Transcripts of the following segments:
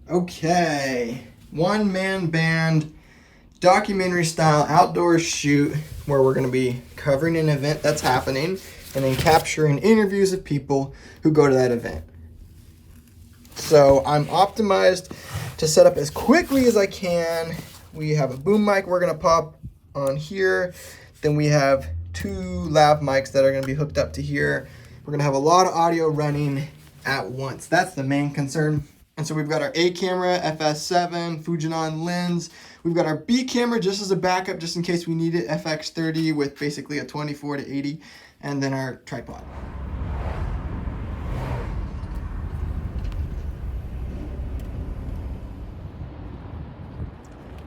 Okay, one-man band, documentary style outdoor shoot where we're going to be covering an event that's happening and then capturing interviews of people who go to that event. So I'm optimized to set up as quickly as I can. We have a boom mic we're going to pop on here. Then we have 2 lav mics that are going to be hooked up to here. We're going to have a lot of audio running at once. That's the main concern. And so we've got our A camera, FS7, Fujinon lens. We've got our B camera just as a backup, just in case we need it, FX30 with basically a 24 to 80, and then our tripod.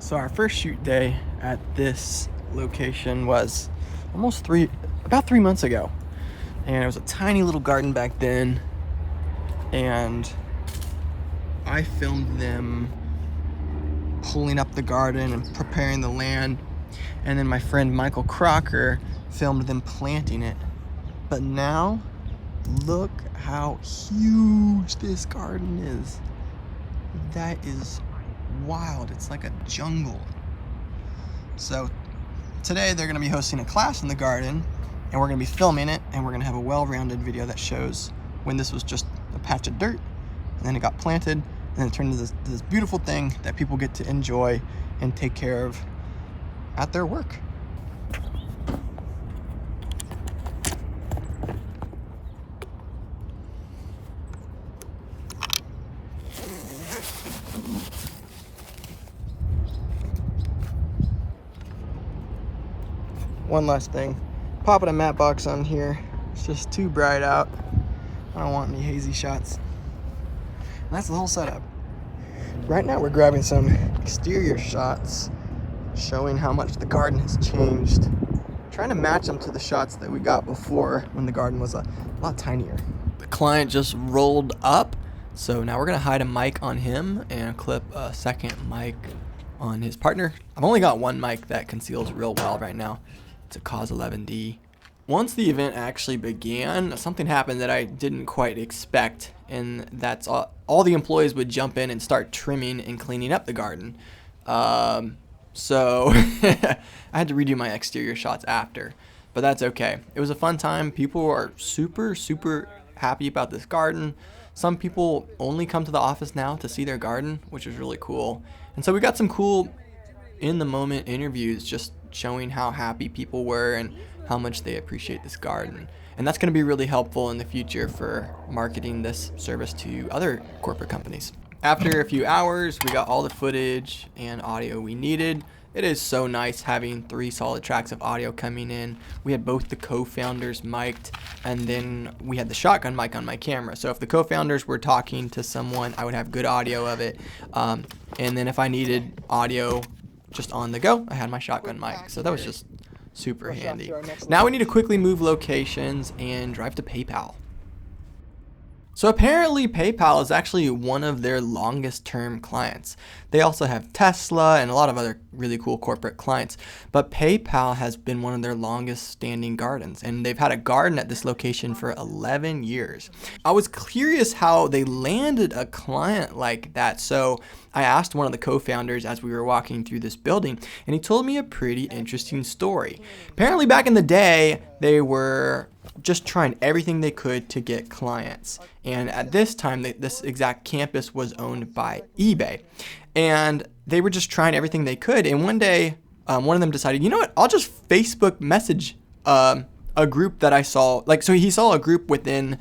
So our first shoot day at this location was about 3 months ago. And it was a tiny little garden back then. And I filmed them pulling up the garden and preparing the land. And then my friend Michael Crocker filmed them planting it. But now, look how huge this garden is. That is wild. It's like a jungle. So today they're going to be hosting a class in the garden, and we're going to be filming it, and we're going to have a well-rounded video that shows when this was just a patch of dirt, and then it got planted, and then it turned into this beautiful thing that people get to enjoy and take care of at their work. One last thing, popping a matte box on here. It's just too bright out. I don't want any hazy shots. And that's the whole setup. Right now we're grabbing some exterior shots showing how much the garden has changed. Trying to match them to the shots that we got before when the garden was a lot tinier. The client just rolled up, so now we're gonna hide a mic on him and clip a second mic on his partner. I've only got one mic that conceals real well right now. It's a Cause 11D. Once the event actually began, something happened that I didn't quite expect, and that's all the employees would jump in and start trimming and cleaning up the garden. So I had to redo my exterior shots after, but that's okay. It was a fun time. People are super, super happy about this garden. Some people only come to the office now to see their garden, which is really cool. And so we got some cool in-the-moment interviews just showing how happy people were and how much they appreciate this garden. And that's going to be really helpful in the future for marketing this service to other corporate companies. After a few hours, we got all the footage and audio we needed. It is so nice having 3 solid tracks of audio coming in. We had both the co-founders mic'd, and then we had the shotgun mic on my camera. So if the co-founders were talking to someone, I would have good audio of it. And then if I needed audio just on the go, I had my shotgun mic. So that was just super handy. Now we need to quickly move locations and drive to PayPal. So apparently PayPal is actually one of their longest term clients. They also have Tesla and a lot of other really cool corporate clients, but PayPal has been one of their longest standing gardens, and they've had a garden at this location for 11 years. I was curious how they landed a client like that, so I asked one of the co-founders as we were walking through this building, and he told me a pretty interesting story. Apparently back in the day, they were just trying everything they could to get clients. And at this time, this exact campus was owned by eBay. And they were just trying everything they could. And one day, one of them decided, you know what, I'll just Facebook message a group that I saw. So he saw a group within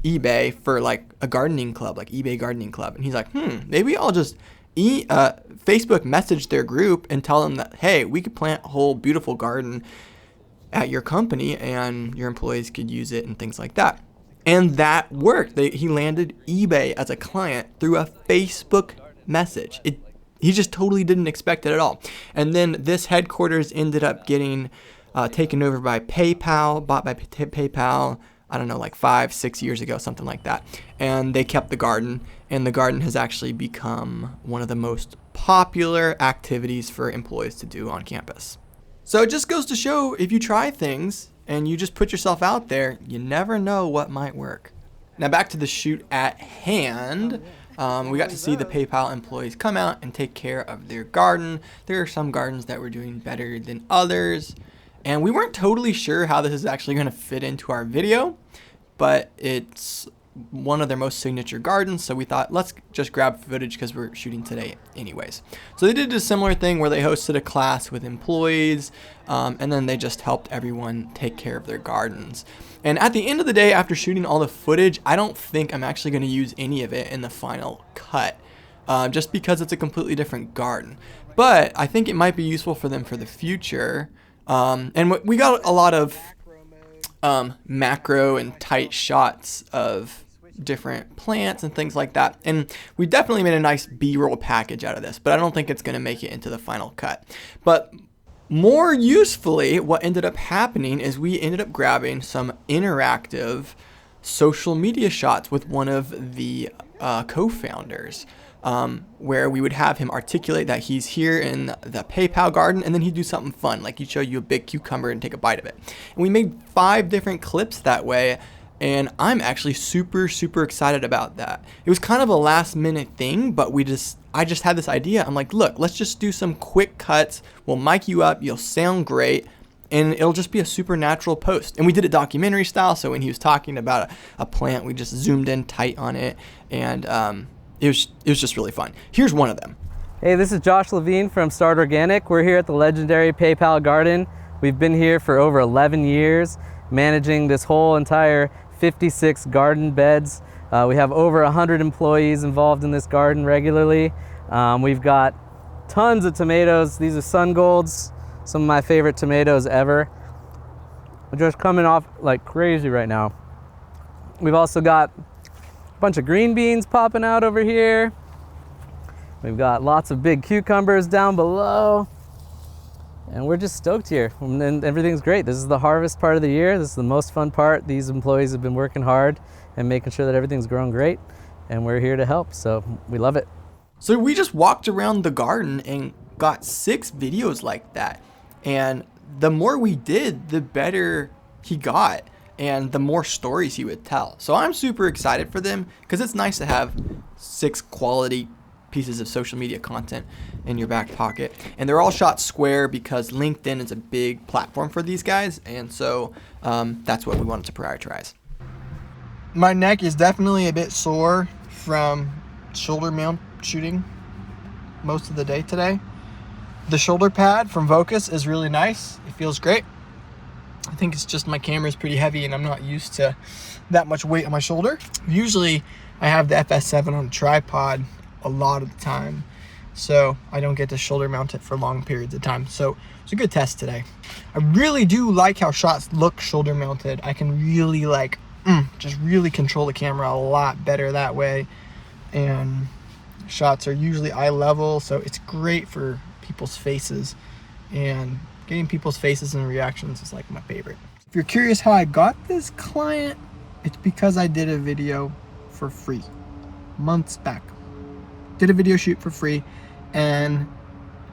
eBay for like a gardening club, like eBay Gardening Club. And he's like, maybe I'll just Facebook message their group and tell them that, hey, we could plant a whole beautiful garden at your company and your employees could use it and things like that. And that worked. He landed eBay as a client through a Facebook message. He just totally didn't expect it at all. And then this headquarters ended up getting taken over by PayPal, bought by PayPal, I don't know, like 5-6 years ago, something like that. And they kept the garden, and the garden has actually become one of the most popular activities for employees to do on campus. So it just goes to show, if you try things and you just put yourself out there, you never know what might work. Now back to the shoot at hand. We got to see the PayPal employees come out and take care of their garden. There are some gardens that were doing better than others. And we weren't totally sure how this is actually going to fit into our video, but it's one of their most signature gardens, so we thought let's just grab footage because we're shooting today anyways. So they did a similar thing where they hosted a class with employees, and then they just helped everyone take care of their gardens. And at the end of the day, after shooting all the footage, I don't think I'm actually going to use any of it in the final cut, just because it's a completely different garden. But I think it might be useful for them for the future. And we got a lot of macro and tight shots of different plants and things like that. And we definitely made a nice B-roll package out of this, but I don't think it's going to make it into the final cut. But more usefully, what ended up happening is we ended up grabbing some interactive social media shots with one of the co-founders. Where we would have him articulate that he's here in the PayPal garden, and then he'd do something fun, like he'd show you a big cucumber and take a bite of it. And we made 5 different clips that way, and I'm actually super excited about that. It was kind of a last minute thing, but I just had this idea. I'm like, look, let's just do some quick cuts. We'll mic you up, you'll sound great, and it'll just be a supernatural post. And we did it documentary style, so when he was talking about a plant, we just zoomed in tight on it, and it was just really fun. Here's one of them. Hey, this is Josh Levine from Start Organic. We're here at the legendary PayPal Garden. We've been here for over 11 years, managing this whole entire 56 garden beds. We have over 100 employees involved in this garden regularly. We've got tons of tomatoes. These are Sun Golds, some of my favorite tomatoes ever. They're just coming off like crazy right now. We've also got bunch of green beans popping out over here. We've got lots of big cucumbers down below, and we're just stoked here, and everything's great. This is the harvest part of the year. This is the most fun part. These employees have been working hard and making sure that everything's growing great, and we're here to help, so we love it. So we just walked around the garden and got 6 videos like that, and the more we did, the better he got, and the more stories he would tell. So I'm super excited for them because it's nice to have 6 quality pieces of social media content in your back pocket. And they're all shot square because LinkedIn is a big platform for these guys. And so that's what we wanted to prioritize. My neck is definitely a bit sore from shoulder mount shooting most of the day today. The shoulder pad from Vocus is really nice. It feels great. I think it's just my camera's pretty heavy and I'm not used to that much weight on my shoulder. Usually I have the FS7 on a tripod a lot of the time, so I don't get to shoulder mount it for long periods of time. So it's a good test today. I really do like how shots look shoulder mounted. I can really just really control the camera a lot better that way. And shots are usually eye level, so it's great for people's faces, and getting people's faces and reactions is like my favorite. If you're curious how I got this client, it's because I did a video for free months back. Did a video shoot for free, and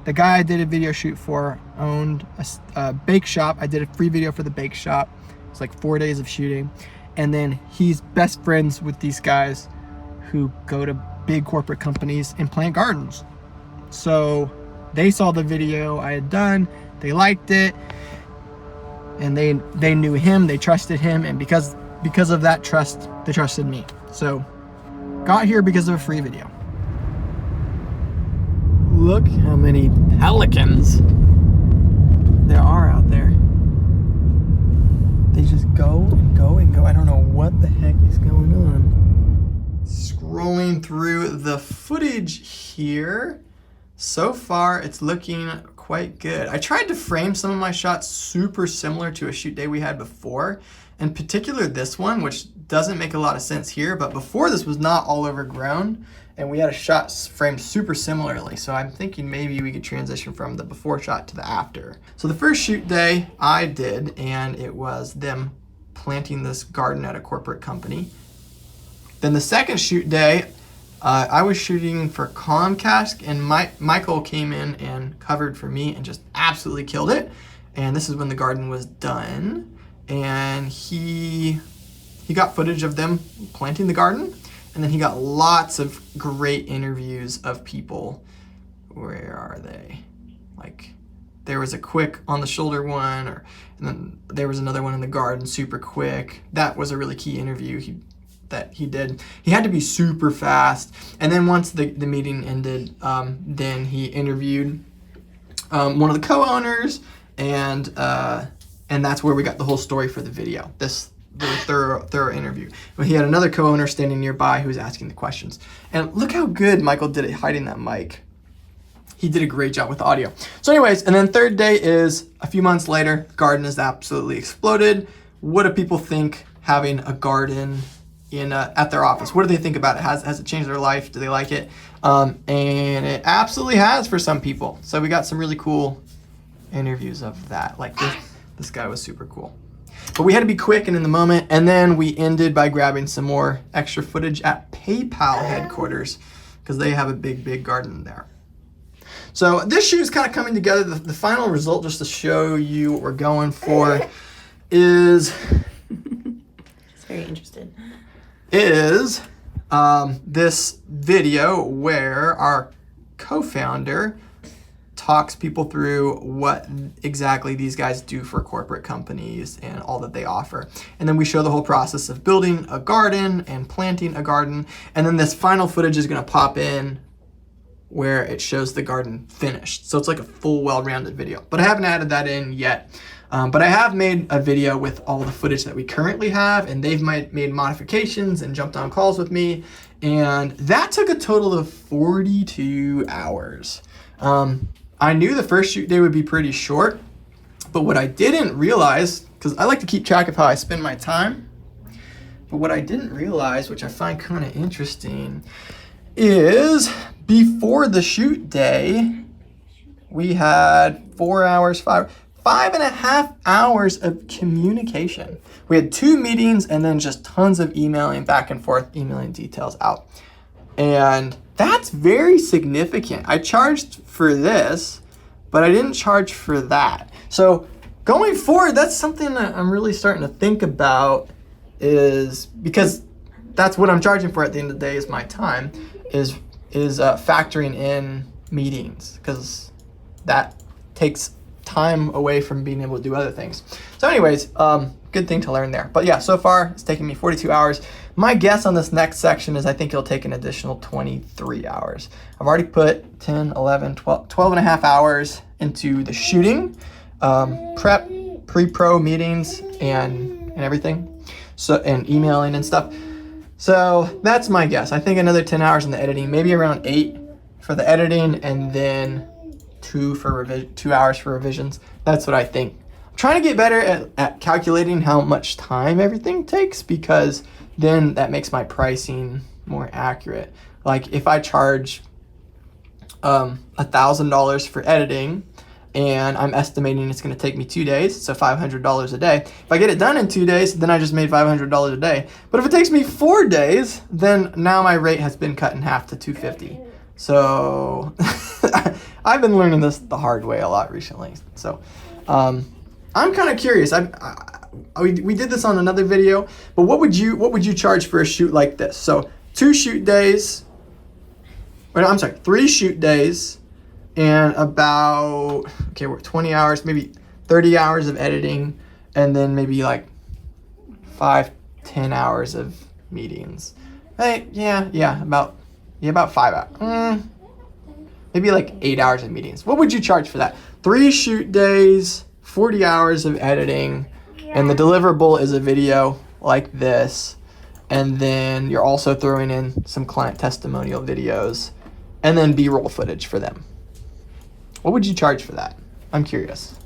the guy I did a video shoot for owned a bake shop. I did a free video for the bake shop. It's like 4 days of shooting, and then he's best friends with these guys who go to big corporate companies and plant gardens. So they saw the video I had done, they liked it, and they knew him, they trusted him, and because of that trust, they trusted me. So got here because of a free video. Look how many pelicans there are out there. They just go and go and go. I don't know what the heck is going on. Scrolling through the footage here, so far it's looking quite good. I tried to frame some of my shots super similar to a shoot day we had before, in particular this one, which doesn't make a lot of sense here, but before this was not all overgrown, and we had a shot framed super similarly. So I'm thinking maybe we could transition from the before shot to the after. So the first shoot day I did, and it was them planting this garden at a corporate company. Then the second shoot day, I was shooting for Comcast, and Michael came in and covered for me and just absolutely killed it. And this is when the garden was done, and he got footage of them planting the garden. And then he got lots of great interviews of people. Where are they? Like, there was a quick on the shoulder one, and then there was another one in the garden, super quick. That was a really key interview that he did. He had to be super fast. And then once the meeting ended, then he interviewed one of the co-owners, and that's where we got the whole story for the video. This really thorough interview. But he had another co-owner standing nearby who was asking the questions. And look how good Michael did at hiding that mic. He did a great job with the audio. So anyways, and then third day is a few months later. The garden is absolutely exploded. What do people think having a garden at their office? What do they think about it? Has it changed their life? Do they like it? And it absolutely has for some people. So we got some really cool interviews of that. Like this guy was super cool. But we had to be quick and in the moment. And then we ended by grabbing some more extra footage at PayPal headquarters because they have a big garden there. So this shoot is kind of coming together. The final result, just to show you what we're going for, is Just very interested. Is this video where our co-founder talks people through what exactly these guys do for corporate companies and all that they offer. And then we show the whole process of building a garden and planting a garden. And then this final footage is going to pop in where it shows the garden finished. So it's like a full, well-rounded video. But I haven't added that in yet. But I have made a video with all the footage that we currently have, and they've made modifications and jumped on calls with me. And that took a total of 42 hours. I knew the first shoot day would be pretty short, but what I didn't realize, because I like to keep track of how I spend my time, but what I didn't realize, which I find kind of interesting, is before the shoot day, we had 4 hours, 5.5 hours of communication. We had 2 meetings and then just tons of emailing back and forth, emailing details out. And that's very significant. I charged for this, but I didn't charge for that. So going forward, that's something that I'm really starting to think about, is because that's what I'm charging for at the end of the day is my time, is factoring in meetings, because that takes time away from being able to do other things. So anyways, good thing to learn there. But yeah, so far it's taken me 42 hours. My guess on this next section is I think it'll take an additional 23 hours. I've already put 10, 11, 12 and a half hours into the shooting, prep, pre-pro meetings and everything. So, and emailing and stuff. So that's my guess. I think another 10 hours in the editing, maybe around 8 for the editing, and then 2 hours for revisions. That's what I think. I'm trying to get better at calculating how much time everything takes, because then that makes my pricing more accurate. Like if I charge $1,000 for editing, and I'm estimating it's going to take me 2 days, so $500 a day. If I get it done in 2 days, then I just made $500 a day. But if it takes me 4 days, then now my rate has been cut in half to $250. So I've been learning this the hard way a lot recently. So I'm kind of curious. We did this on another video, but what would you charge for a shoot like this? So 3 shoot days, and about, we're 20 hours, maybe 30 hours of editing, and then maybe like 5-10 hours of meetings. Hey, about 5 hours. Maybe like 8 hours of meetings. What would you charge for that? 3 shoot days, 40 hours of editing, and the deliverable is a video like this. And then you're also throwing in some client testimonial videos and then B-roll footage for them. What would you charge for that? I'm curious.